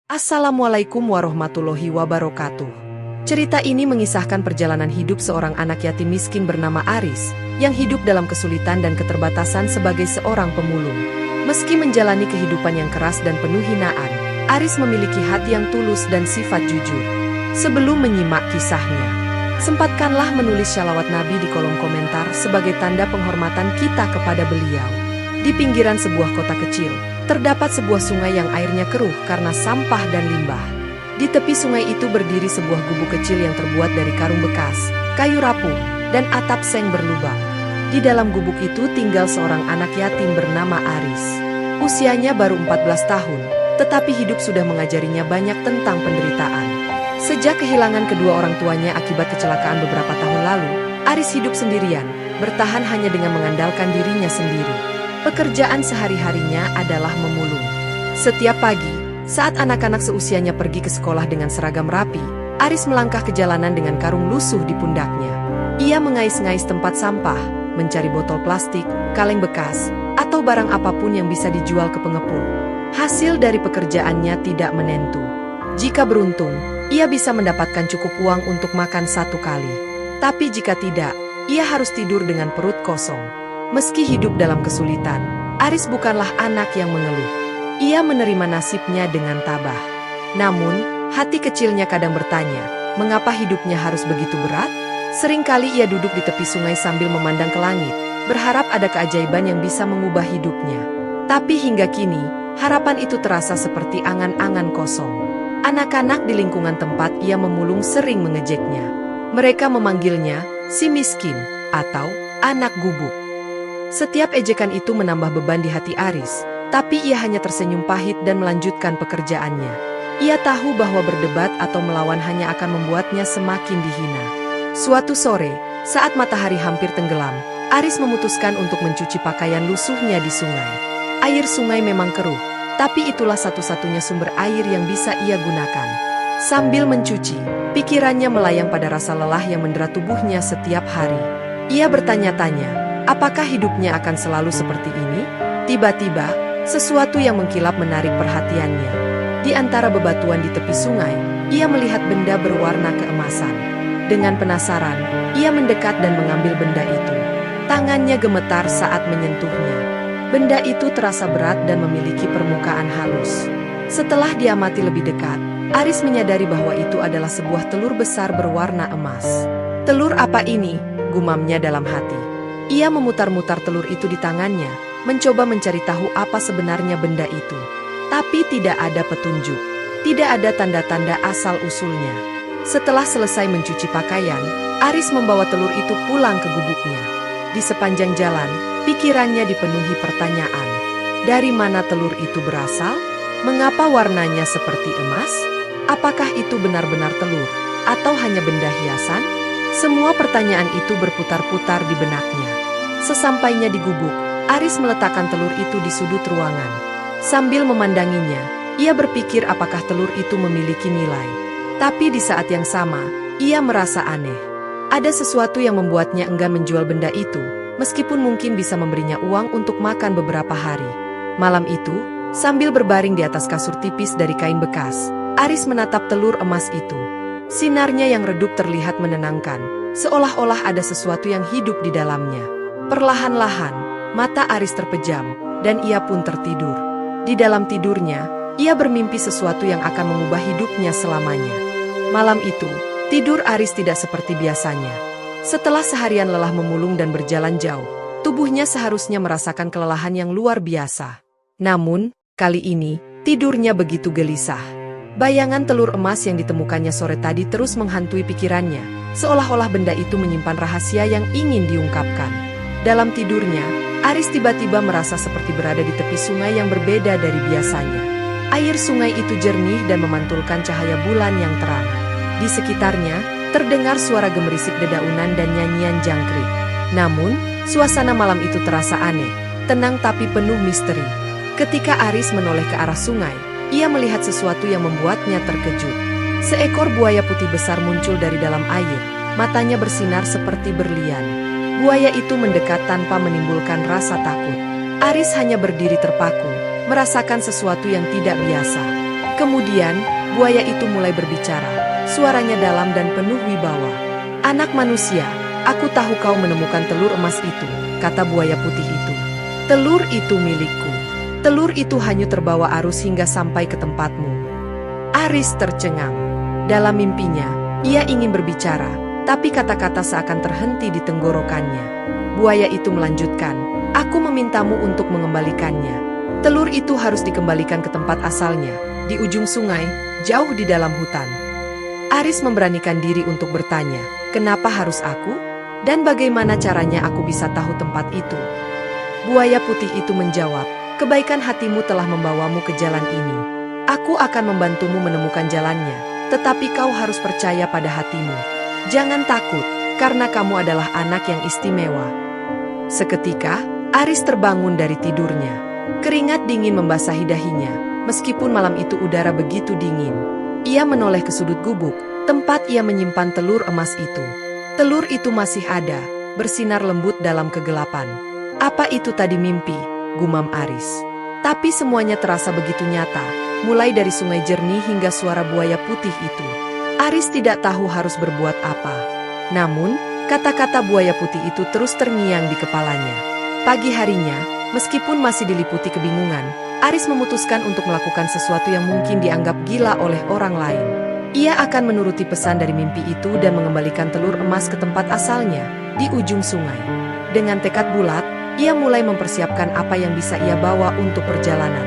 Assalamualaikum warahmatullahi wabarakatuh. Cerita ini mengisahkan perjalanan hidup seorang anak yatim miskin bernama Aris, yang hidup dalam kesulitan dan keterbatasan sebagai seorang pemulung. Meski menjalani kehidupan yang keras dan penuh hinaan, Aris memiliki hati yang tulus dan sifat jujur. Sebelum menyimak kisahnya, sempatkanlah menulis shalawat Nabi di kolom komentar sebagai tanda penghormatan kita kepada beliau. Di pinggiran sebuah kota kecil, terdapat sebuah sungai yang airnya keruh karena sampah dan limbah. Di tepi sungai itu berdiri sebuah gubuk kecil yang terbuat dari karung bekas, kayu rapuh, dan atap seng berlubang. Di dalam gubuk itu tinggal seorang anak yatim bernama Aris. Usianya baru 14 tahun, tetapi hidup sudah mengajarinya banyak tentang penderitaan. Sejak kehilangan kedua orang tuanya akibat kecelakaan beberapa tahun lalu, Aris hidup sendirian, bertahan hanya dengan mengandalkan dirinya sendiri. Pekerjaan sehari-harinya adalah memulung. Setiap pagi, saat anak-anak seusianya pergi ke sekolah dengan seragam rapi, Aris melangkah ke jalanan dengan karung lusuh di pundaknya. Ia mengais-ngais tempat sampah, mencari botol plastik, kaleng bekas, atau barang apapun yang bisa dijual ke pengepul. Hasil dari pekerjaannya tidak menentu. Jika beruntung, ia bisa mendapatkan cukup uang untuk makan satu kali. Tapi jika tidak, ia harus tidur dengan perut kosong. Meski hidup dalam kesulitan, Aris bukanlah anak yang mengeluh. Ia menerima nasibnya dengan tabah. Namun, hati kecilnya kadang bertanya, mengapa hidupnya harus begitu berat? Seringkali ia duduk di tepi sungai sambil memandang ke langit, berharap ada keajaiban yang bisa mengubah hidupnya. Tapi hingga kini, harapan itu terasa seperti angan-angan kosong. Anak-anak di lingkungan tempat ia memulung sering mengejeknya. Mereka memanggilnya si miskin atau anak gubuk. Setiap ejekan itu menambah beban di hati Aris, tapi ia hanya tersenyum pahit dan melanjutkan pekerjaannya. Ia tahu bahwa berdebat atau melawan hanya akan membuatnya semakin dihina. Suatu sore, saat matahari hampir tenggelam, Aris memutuskan untuk mencuci pakaian lusuhnya di sungai. Air sungai memang keruh, tapi itulah satu-satunya sumber air yang bisa ia gunakan. Sambil mencuci, pikirannya melayang pada rasa lelah yang mendera tubuhnya setiap hari. Ia bertanya-tanya, apakah hidupnya akan selalu seperti ini? Tiba-tiba, sesuatu yang mengkilap menarik perhatiannya. Di antara bebatuan di tepi sungai, ia melihat benda berwarna keemasan. Dengan penasaran, ia mendekat dan mengambil benda itu. Tangannya gemetar saat menyentuhnya. Benda itu terasa berat dan memiliki permukaan halus. Setelah diamati lebih dekat, Aris menyadari bahwa itu adalah sebuah telur besar berwarna emas. "Telur apa ini?" gumamnya dalam hati. Ia memutar-mutar telur itu di tangannya, mencoba mencari tahu apa sebenarnya benda itu. Tapi tidak ada petunjuk. Tidak ada tanda-tanda asal-usulnya. Setelah selesai mencuci pakaian, Aris membawa telur itu pulang ke gubuknya. Di sepanjang jalan, pikirannya dipenuhi pertanyaan. Dari mana telur itu berasal? Mengapa warnanya seperti emas? Apakah itu benar-benar telur? Atau hanya benda hiasan? Semua pertanyaan itu berputar-putar di benaknya. Sesampainya di gubuk, Aris meletakkan telur itu di sudut ruangan. Sambil memandanginya, ia berpikir apakah telur itu memiliki nilai. Tapi di saat yang sama, ia merasa aneh. Ada sesuatu yang membuatnya enggan menjual benda itu, meskipun mungkin bisa memberinya uang untuk makan beberapa hari. Malam itu, sambil berbaring di atas kasur tipis dari kain bekas, Aris menatap telur emas itu. Sinarnya yang redup terlihat menenangkan, seolah-olah ada sesuatu yang hidup di dalamnya. Perlahan-lahan, mata Aris terpejam, dan ia pun tertidur. Di dalam tidurnya, ia bermimpi sesuatu yang akan mengubah hidupnya selamanya. Malam itu, tidur Aris tidak seperti biasanya. Setelah seharian lelah memulung dan berjalan jauh, tubuhnya seharusnya merasakan kelelahan yang luar biasa. Namun, kali ini, tidurnya begitu gelisah. Bayangan telur emas yang ditemukannya sore tadi terus menghantui pikirannya, seolah-olah benda itu menyimpan rahasia yang ingin diungkapkan. Dalam tidurnya, Aris tiba-tiba merasa seperti berada di tepi sungai yang berbeda dari biasanya. Air sungai itu jernih dan memantulkan cahaya bulan yang terang. Di sekitarnya, terdengar suara gemerisik dedaunan dan nyanyian jangkrik. Namun, suasana malam itu terasa aneh, tenang tapi penuh misteri. Ketika Aris menoleh ke arah sungai, ia melihat sesuatu yang membuatnya terkejut. Seekor buaya putih besar muncul dari dalam air, matanya bersinar seperti berlian. Buaya itu mendekat tanpa menimbulkan rasa takut. Aris hanya berdiri terpaku, merasakan sesuatu yang tidak biasa. Kemudian, buaya itu mulai berbicara. Suaranya dalam dan penuh wibawa. "Anak manusia, aku tahu kau menemukan telur emas itu," kata buaya putih itu. "Telur itu milikku. Telur itu hanyut terbawa arus hingga sampai ke tempatmu." Aris tercengang. Dalam mimpinya, ia ingin berbicara, tapi kata-kata seakan terhenti di tenggorokannya. Buaya itu melanjutkan, "Aku memintamu untuk mengembalikannya. Telur itu harus dikembalikan ke tempat asalnya, di ujung sungai, jauh di dalam hutan." Aris memberanikan diri untuk bertanya, "Kenapa harus aku? Dan bagaimana caranya aku bisa tahu tempat itu?" Buaya putih itu menjawab, "Kebaikan hatimu telah membawamu ke jalan ini. Aku akan membantumu menemukan jalannya, tetapi kau harus percaya pada hatimu. Jangan takut, karena kamu adalah anak yang istimewa." Seketika, Aris terbangun dari tidurnya. Keringat dingin membasahi dahinya, meskipun malam itu udara begitu dingin. Ia menoleh ke sudut gubuk, tempat ia menyimpan telur emas itu. Telur itu masih ada, bersinar lembut dalam kegelapan. "Apa itu tadi mimpi?" gumam Aris. Tapi semuanya terasa begitu nyata, mulai dari sungai jernih hingga suara buaya putih itu. Aris tidak tahu harus berbuat apa. Namun, kata-kata buaya putih itu terus terngiang di kepalanya. Pagi harinya, meskipun masih diliputi kebingungan, Aris memutuskan untuk melakukan sesuatu yang mungkin dianggap gila oleh orang lain. Ia akan menuruti pesan dari mimpi itu dan mengembalikan telur emas ke tempat asalnya, di ujung sungai. Dengan tekad bulat, ia mulai mempersiapkan apa yang bisa ia bawa untuk perjalanan.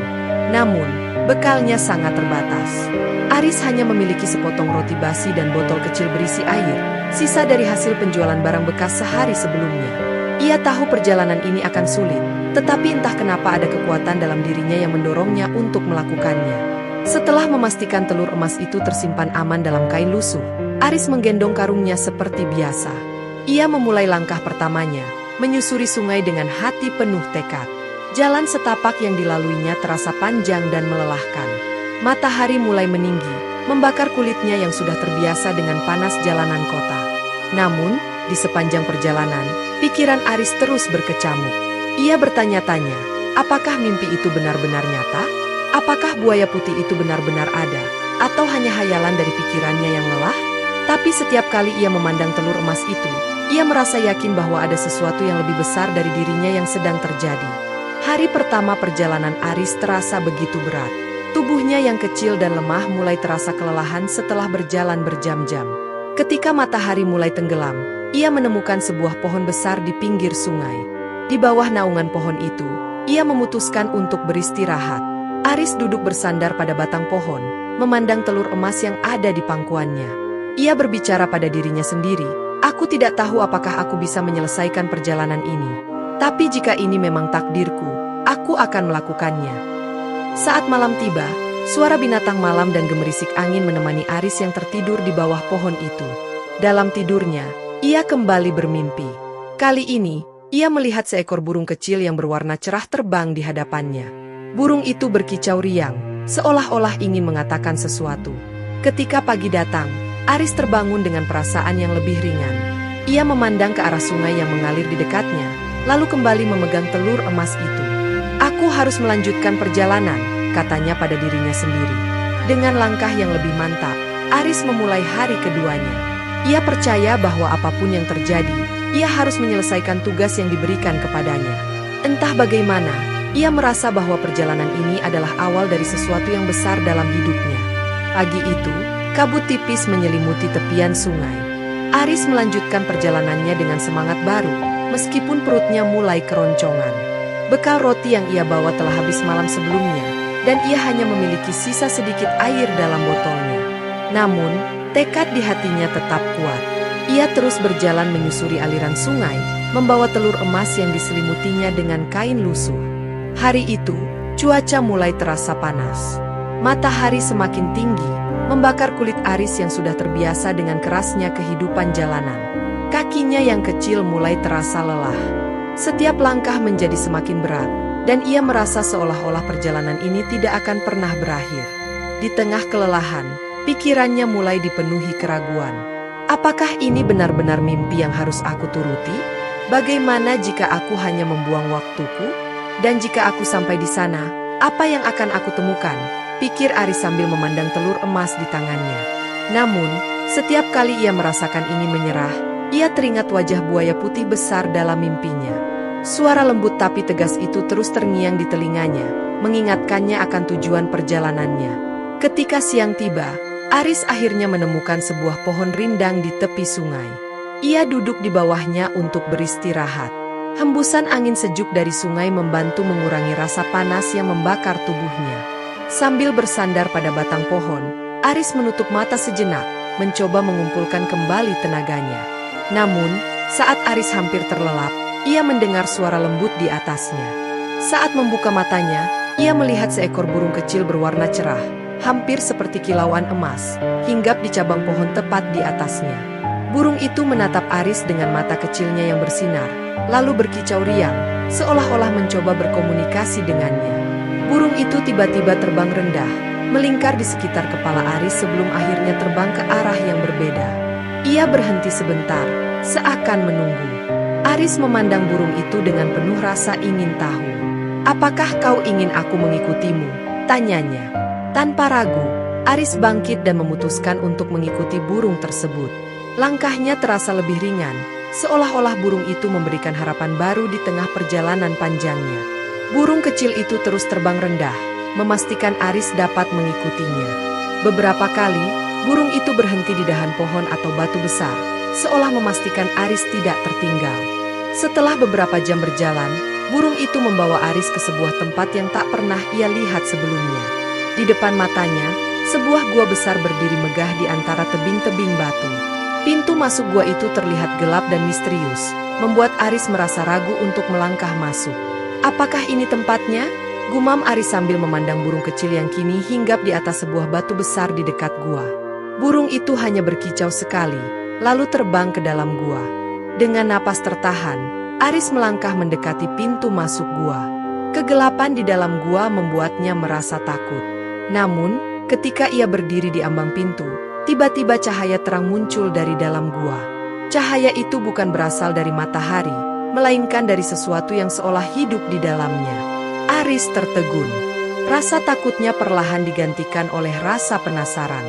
Namun, bekalnya sangat terbatas. Aris hanya memiliki sepotong roti basi dan botol kecil berisi air, sisa dari hasil penjualan barang bekas sehari sebelumnya. Ia tahu perjalanan ini akan sulit, tetapi entah kenapa ada kekuatan dalam dirinya yang mendorongnya untuk melakukannya. Setelah memastikan telur emas itu tersimpan aman dalam kain lusuh, Aris menggendong karungnya seperti biasa. Ia memulai langkah pertamanya, menyusuri sungai dengan hati penuh tekad. Jalan setapak yang dilaluinya terasa panjang dan melelahkan. Matahari mulai meninggi, membakar kulitnya yang sudah terbiasa dengan panas jalanan kota. Namun, di sepanjang perjalanan, pikiran Aris terus berkecamuk. Ia bertanya-tanya, apakah mimpi itu benar-benar nyata? Apakah buaya putih itu benar-benar ada? Atau hanya hayalan dari pikirannya yang lelah? Tapi setiap kali ia memandang telur emas itu, ia merasa yakin bahwa ada sesuatu yang lebih besar dari dirinya yang sedang terjadi. Hari pertama perjalanan Aris terasa begitu berat. Tubuhnya yang kecil dan lemah mulai terasa kelelahan setelah berjalan berjam-jam. Ketika matahari mulai tenggelam, ia menemukan sebuah pohon besar di pinggir sungai. Di bawah naungan pohon itu, ia memutuskan untuk beristirahat. Aris duduk bersandar pada batang pohon, memandang telur emas yang ada di pangkuannya. Ia berbicara pada dirinya sendiri, "Aku tidak tahu apakah aku bisa menyelesaikan perjalanan ini. Tapi jika ini memang takdirku, aku akan melakukannya." Saat malam tiba, suara binatang malam dan gemerisik angin menemani Aris yang tertidur di bawah pohon itu. Dalam tidurnya, ia kembali bermimpi. Kali ini, ia melihat seekor burung kecil yang berwarna cerah terbang di hadapannya. Burung itu berkicau riang, seolah-olah ingin mengatakan sesuatu. Ketika pagi datang, Aris terbangun dengan perasaan yang lebih ringan. Ia memandang ke arah sungai yang mengalir di dekatnya, lalu kembali memegang telur emas itu. "Aku harus melanjutkan perjalanan," katanya pada dirinya sendiri. Dengan langkah yang lebih mantap, Aris memulai hari keduanya. Ia percaya bahwa apapun yang terjadi, ia harus menyelesaikan tugas yang diberikan kepadanya. Entah bagaimana, ia merasa bahwa perjalanan ini adalah awal dari sesuatu yang besar dalam hidupnya. Pagi itu, kabut tipis menyelimuti tepian sungai. Aris melanjutkan perjalanannya dengan semangat baru, meskipun perutnya mulai keroncongan. Bekal roti yang ia bawa telah habis malam sebelumnya, dan ia hanya memiliki sisa sedikit air dalam botolnya. Namun, tekad di hatinya tetap kuat. Ia terus berjalan menyusuri aliran sungai, membawa telur emas yang diselimutinya dengan kain lusuh. Hari itu, cuaca mulai terasa panas. Matahari semakin tinggi, membakar kulit Aris yang sudah terbiasa dengan kerasnya kehidupan jalanan. Kakinya yang kecil mulai terasa lelah. Setiap langkah menjadi semakin berat, dan ia merasa seolah-olah perjalanan ini tidak akan pernah berakhir. Di tengah kelelahan, pikirannya mulai dipenuhi keraguan. Apakah ini benar-benar mimpi yang harus aku turuti? Bagaimana jika aku hanya membuang waktuku? Dan jika aku sampai di sana, apa yang akan aku temukan? pikir Aris sambil memandang telur emas di tangannya. Namun, setiap kali ia merasakan ingin menyerah, ia teringat wajah buaya putih besar dalam mimpinya. Suara lembut tapi tegas itu terus terngiang di telinganya, mengingatkannya akan tujuan perjalanannya. Ketika siang tiba, Aris akhirnya menemukan sebuah pohon rindang di tepi sungai. Ia duduk di bawahnya untuk beristirahat. Hembusan angin sejuk dari sungai membantu mengurangi rasa panas yang membakar tubuhnya. Sambil bersandar pada batang pohon, Aris menutup mata sejenak, mencoba mengumpulkan kembali tenaganya. Namun, saat Aris hampir terlelap, ia mendengar suara lembut di atasnya. Saat membuka matanya, ia melihat seekor burung kecil berwarna cerah, hampir seperti kilauan emas, hinggap di cabang pohon tepat di atasnya. Burung itu menatap Aris dengan mata kecilnya yang bersinar, lalu berkicau riang, seolah-olah mencoba berkomunikasi dengannya. Burung itu tiba-tiba terbang rendah, melingkar di sekitar kepala Aris sebelum akhirnya terbang ke arah yang berbeda. Ia berhenti sebentar, seakan menunggu. Aris memandang burung itu dengan penuh rasa ingin tahu. "Apakah kau ingin aku mengikutimu?" tanyanya. Tanpa ragu, Aris bangkit dan memutuskan untuk mengikuti burung tersebut. Langkahnya terasa lebih ringan, seolah-olah burung itu memberikan harapan baru di tengah perjalanan panjangnya. Burung kecil itu terus terbang rendah, memastikan Aris dapat mengikutinya. Beberapa kali, burung itu berhenti di dahan pohon atau batu besar, seolah memastikan Aris tidak tertinggal. Setelah beberapa jam berjalan, burung itu membawa Aris ke sebuah tempat yang tak pernah ia lihat sebelumnya. Di depan matanya, sebuah gua besar berdiri megah di antara tebing-tebing batu. Pintu masuk gua itu terlihat gelap dan misterius, membuat Aris merasa ragu untuk melangkah masuk. "Apakah ini tempatnya?" gumam Aris sambil memandang burung kecil yang kini hinggap di atas sebuah batu besar di dekat gua. Burung itu hanya berkicau sekali, lalu terbang ke dalam gua. Dengan napas tertahan, Aris melangkah mendekati pintu masuk gua. Kegelapan di dalam gua membuatnya merasa takut. Namun, ketika ia berdiri di ambang pintu, tiba-tiba cahaya terang muncul dari dalam gua. Cahaya itu bukan berasal dari matahari, melainkan dari sesuatu yang seolah hidup di dalamnya. Aris tertegun. Rasa takutnya perlahan digantikan oleh rasa penasaran.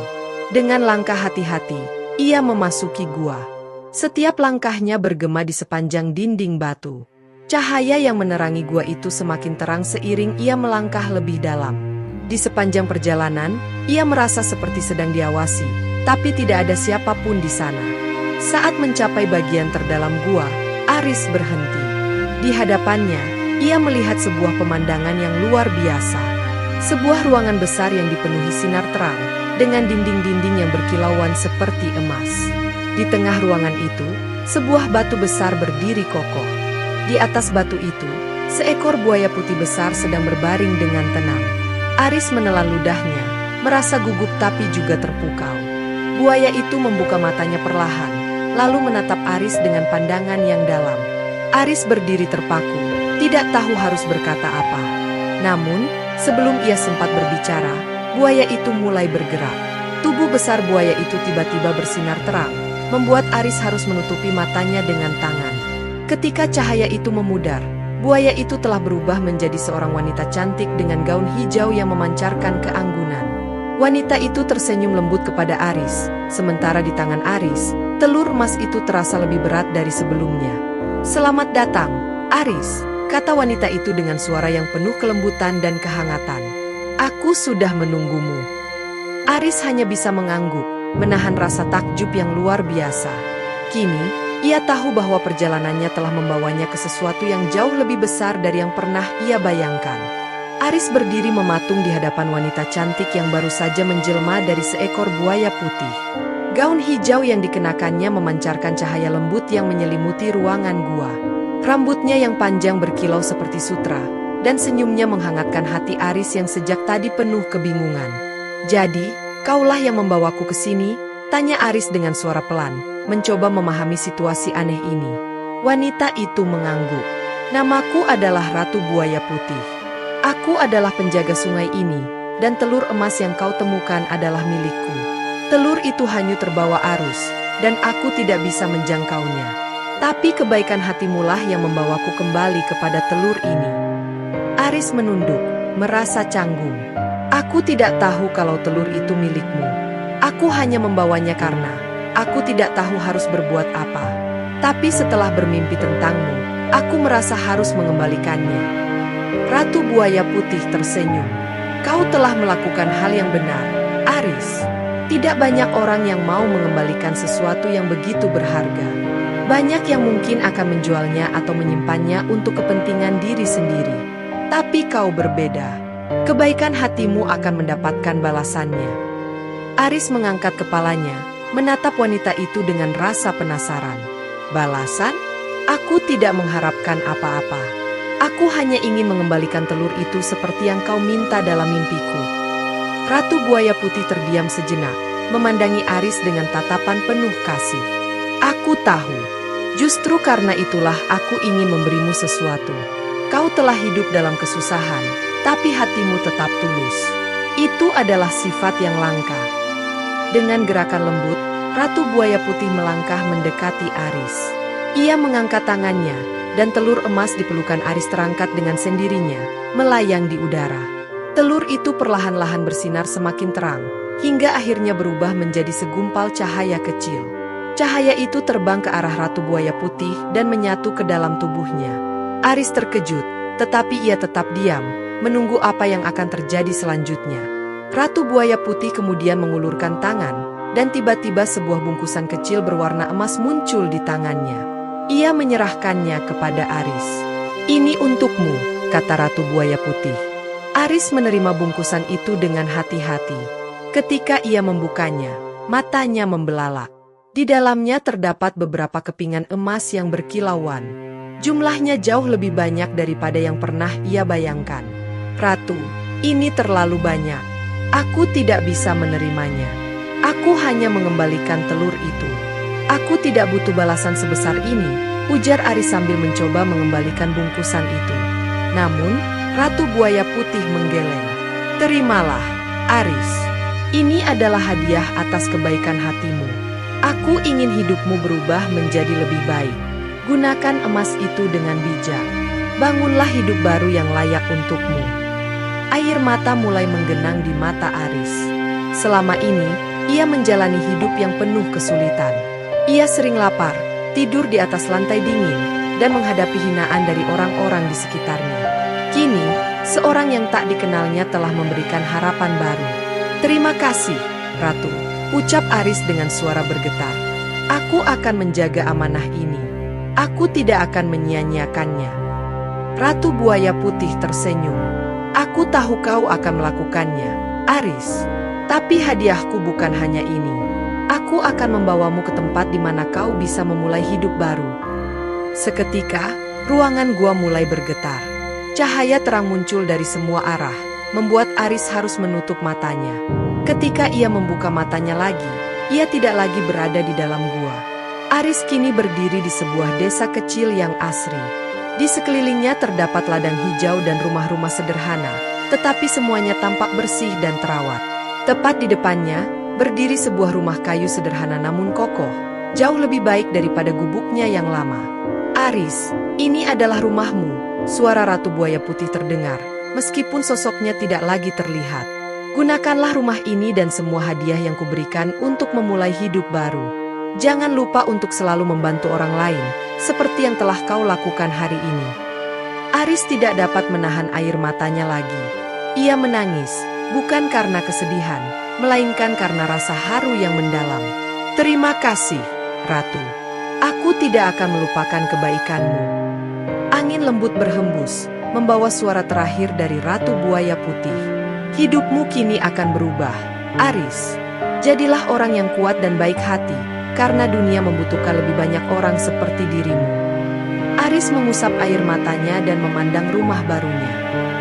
Dengan langkah hati-hati, ia memasuki gua. Setiap langkahnya bergema di sepanjang dinding batu. Cahaya yang menerangi gua itu semakin terang seiring ia melangkah lebih dalam. Di sepanjang perjalanan, ia merasa seperti sedang diawasi, tapi tidak ada siapapun di sana. Saat mencapai bagian terdalam gua, Aris berhenti. Di hadapannya, ia melihat sebuah pemandangan yang luar biasa. Sebuah ruangan besar yang dipenuhi sinar terang, dengan dinding-dinding yang berkilauan seperti emas. Di tengah ruangan itu, sebuah batu besar berdiri kokoh. Di atas batu itu, seekor buaya putih besar sedang berbaring dengan tenang. Aris menelan ludahnya, merasa gugup tapi juga terpukau. Buaya itu membuka matanya perlahan, lalu menatap Aris dengan pandangan yang dalam. Aris berdiri terpaku, tidak tahu harus berkata apa. Namun, sebelum ia sempat berbicara, buaya itu mulai bergerak. Tubuh besar buaya itu tiba-tiba bersinar terang, membuat Aris harus menutupi matanya dengan tangan. Ketika cahaya itu memudar, buaya itu telah berubah menjadi seorang wanita cantik dengan gaun hijau yang memancarkan keanggunan. Wanita itu tersenyum lembut kepada Aris, sementara di tangan Aris, telur emas itu terasa lebih berat dari sebelumnya. "Selamat datang, Aris," kata wanita itu dengan suara yang penuh kelembutan dan kehangatan. "Aku sudah menunggumu." Aris hanya bisa mengangguk, menahan rasa takjub yang luar biasa. Kini, ia tahu bahwa perjalanannya telah membawanya ke sesuatu yang jauh lebih besar dari yang pernah ia bayangkan. Aris berdiri mematung di hadapan wanita cantik yang baru saja menjelma dari seekor buaya putih. Gaun hijau yang dikenakannya memancarkan cahaya lembut yang menyelimuti ruangan gua. Rambutnya yang panjang berkilau seperti sutra, dan senyumnya menghangatkan hati Aris yang sejak tadi penuh kebingungan. "Jadi, kaulah yang membawaku ke sini?" tanya Aris dengan suara pelan, mencoba memahami situasi aneh ini. Wanita itu mengangguk. "Namaku adalah Ratu Buaya Putih. Aku adalah penjaga sungai ini, dan telur emas yang kau temukan adalah milikku. Telur itu hanyut terbawa arus, dan aku tidak bisa menjangkaunya. Tapi kebaikan hatimulah yang membawaku kembali kepada telur ini." Aris menunduk, merasa canggung. Aku tidak tahu kalau telur itu milikmu. Aku hanya membawanya karena aku tidak tahu harus berbuat apa. Tapi setelah bermimpi tentangmu, aku merasa harus mengembalikannya. Ratu Buaya Putih tersenyum. Kau telah melakukan hal yang benar, Aris. Tidak banyak orang yang mau mengembalikan sesuatu yang begitu berharga. Banyak yang mungkin akan menjualnya atau menyimpannya untuk kepentingan diri sendiri. Tapi kau berbeda. Kebaikan hatimu akan mendapatkan balasannya. Aris mengangkat kepalanya, menatap wanita itu dengan rasa penasaran. Balasan? Aku tidak mengharapkan apa-apa. Aku hanya ingin mengembalikan telur itu seperti yang kau minta dalam mimpiku. Ratu Buaya Putih terdiam sejenak, memandangi Aris dengan tatapan penuh kasih. Aku tahu, justru karena itulah aku ingin memberimu sesuatu. Kau telah hidup dalam kesusahan, tapi hatimu tetap tulus. Itu adalah sifat yang langka. Dengan gerakan lembut, Ratu Buaya Putih melangkah mendekati Aris. Ia mengangkat tangannya, dan telur emas di pelukan Aris terangkat dengan sendirinya, melayang di udara. Telur itu perlahan-lahan bersinar semakin terang, hingga akhirnya berubah menjadi segumpal cahaya kecil. Cahaya itu terbang ke arah Ratu Buaya Putih dan menyatu ke dalam tubuhnya. Aris terkejut, tetapi ia tetap diam, menunggu apa yang akan terjadi selanjutnya. Ratu Buaya Putih kemudian mengulurkan tangan, dan tiba-tiba sebuah bungkusan kecil berwarna emas muncul di tangannya. Ia menyerahkannya kepada Aris. "Ini untukmu," kata Ratu Buaya Putih. Aris menerima bungkusan itu dengan hati-hati. Ketika ia membukanya, matanya membelalak. Di dalamnya terdapat beberapa kepingan emas yang berkilauan. Jumlahnya jauh lebih banyak daripada yang pernah ia bayangkan. "Ratu, ini terlalu banyak. Aku tidak bisa menerimanya. Aku hanya mengembalikan telur itu. Aku tidak butuh balasan sebesar ini," ujar Aris sambil mencoba mengembalikan bungkusan itu. Namun, Ratu Buaya Putih menggeleng. "Terimalah, Aris. Ini adalah hadiah atas kebaikan hatimu. Aku ingin hidupmu berubah menjadi lebih baik. Gunakan emas itu dengan bijak. Bangunlah hidup baru yang layak untukmu." Air mata mulai menggenang di mata Aris. Selama ini, ia menjalani hidup yang penuh kesulitan. Ia sering lapar, tidur di atas lantai dingin, dan menghadapi hinaan dari orang-orang di sekitarnya. Kini, seorang yang tak dikenalnya telah memberikan harapan baru. "Terima kasih, Ratu," ucap Aris dengan suara bergetar. "Aku akan menjaga amanah ini. Aku tidak akan menyia-nyiakannya." Ratu Buaya Putih tersenyum. "Aku tahu kau akan melakukannya, Aris. Tapi hadiahku bukan hanya ini. Aku akan membawamu ke tempat di mana kau bisa memulai hidup baru." Seketika, ruangan gua mulai bergetar. Cahaya terang muncul dari semua arah, membuat Aris harus menutup matanya. Ketika ia membuka matanya lagi, ia tidak lagi berada di dalam gua. Aris kini berdiri di sebuah desa kecil yang asri. Di sekelilingnya terdapat ladang hijau dan rumah-rumah sederhana, tetapi semuanya tampak bersih dan terawat. Tepat di depannya, berdiri sebuah rumah kayu sederhana namun kokoh, jauh lebih baik daripada gubuknya yang lama. "Aris, ini adalah rumahmu," suara Ratu Buaya Putih terdengar, meskipun sosoknya tidak lagi terlihat. "Gunakanlah rumah ini dan semua hadiah yang kuberikan untuk memulai hidup baru. Jangan lupa untuk selalu membantu orang lain, seperti yang telah kau lakukan hari ini." Aris tidak dapat menahan air matanya lagi. Ia menangis, bukan karena kesedihan, melainkan karena rasa haru yang mendalam. "Terima kasih, Ratu. Aku tidak akan melupakan kebaikanmu." Angin lembut berhembus, membawa suara terakhir dari Ratu Buaya Putih. "Hidupmu kini akan berubah, Aris. Jadilah orang yang kuat dan baik hati, karena dunia membutuhkan lebih banyak orang seperti dirimu." Aris mengusap air matanya dan memandang rumah barunya.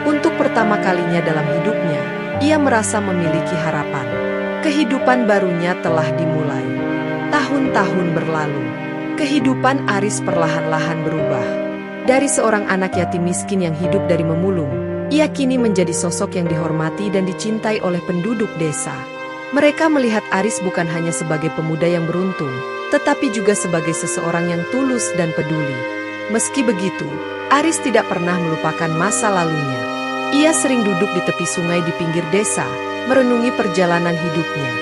Untuk pertama kalinya dalam hidupnya, ia merasa memiliki harapan. Kehidupan barunya telah dimulai. Tahun-tahun berlalu. Kehidupan Aris perlahan-lahan berubah. Dari seorang anak yatim miskin yang hidup dari memulung, ia kini menjadi sosok yang dihormati dan dicintai oleh penduduk desa. Mereka melihat Aris bukan hanya sebagai pemuda yang beruntung, tetapi juga sebagai seseorang yang tulus dan peduli. Meski begitu, Aris tidak pernah melupakan masa lalunya. Ia sering duduk di tepi sungai di pinggir desa, merenungi perjalanan hidupnya.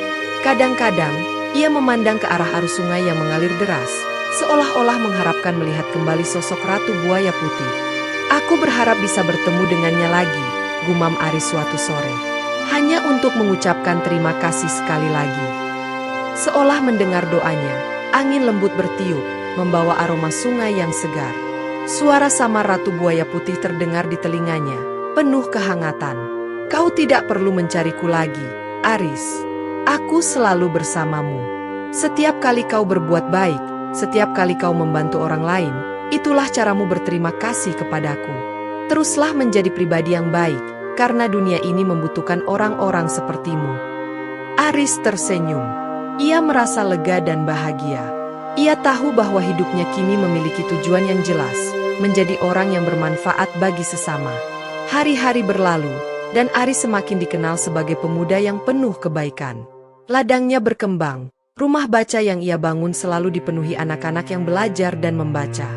Kadang-kadang, ia memandang ke arah arus sungai yang mengalir deras, seolah-olah mengharapkan melihat kembali sosok Ratu Buaya Putih. "Aku berharap bisa bertemu dengannya lagi," gumam Aris suatu sore. "Hanya untuk mengucapkan terima kasih sekali lagi." Seolah mendengar doanya, angin lembut bertiup, membawa aroma sungai yang segar. Suara samar Ratu Buaya Putih terdengar di telinganya, penuh kehangatan. "Kau tidak perlu mencariku lagi, Aris. Aku selalu bersamamu. Setiap kali kau berbuat baik, setiap kali kau membantu orang lain, itulah caramu berterima kasih kepadaku. Teruslah menjadi pribadi yang baik, karena dunia ini membutuhkan orang-orang sepertimu." Aris tersenyum. Ia merasa lega dan bahagia. Ia tahu bahwa hidupnya kini memiliki tujuan yang jelas, menjadi orang yang bermanfaat bagi sesama. Hari-hari berlalu, dan Aris semakin dikenal sebagai pemuda yang penuh kebaikan. Ladangnya berkembang, rumah baca yang ia bangun selalu dipenuhi anak-anak yang belajar dan membaca.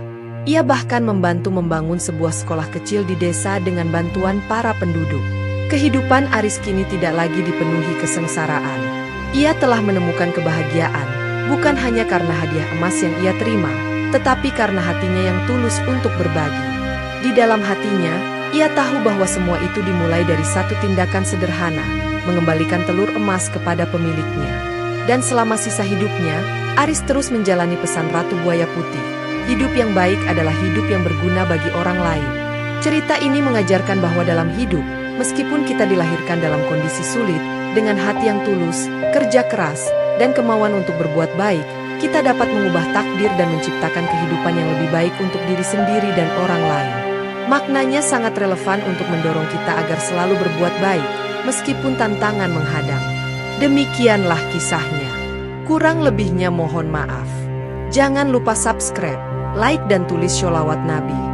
Ia bahkan membantu membangun sebuah sekolah kecil di desa dengan bantuan para penduduk. Kehidupan Aris kini tidak lagi dipenuhi kesengsaraan. Ia telah menemukan kebahagiaan, bukan hanya karena hadiah emas yang ia terima, tetapi karena hatinya yang tulus untuk berbagi. Di dalam hatinya, ia tahu bahwa semua itu dimulai dari satu tindakan sederhana, mengembalikan telur emas kepada pemiliknya. Dan selama sisa hidupnya, Aris terus menjalani pesan Ratu Buaya Putih. Hidup yang baik adalah hidup yang berguna bagi orang lain. Cerita ini mengajarkan bahwa dalam hidup, meskipun kita dilahirkan dalam kondisi sulit, dengan hati yang tulus, kerja keras, dan kemauan untuk berbuat baik, kita dapat mengubah takdir dan menciptakan kehidupan yang lebih baik untuk diri sendiri dan orang lain. Maknanya sangat relevan untuk mendorong kita agar selalu berbuat baik, meskipun tantangan menghadang. Demikianlah kisahnya. Kurang lebihnya mohon maaf. Jangan lupa subscribe, like dan tulis sholawat Nabi.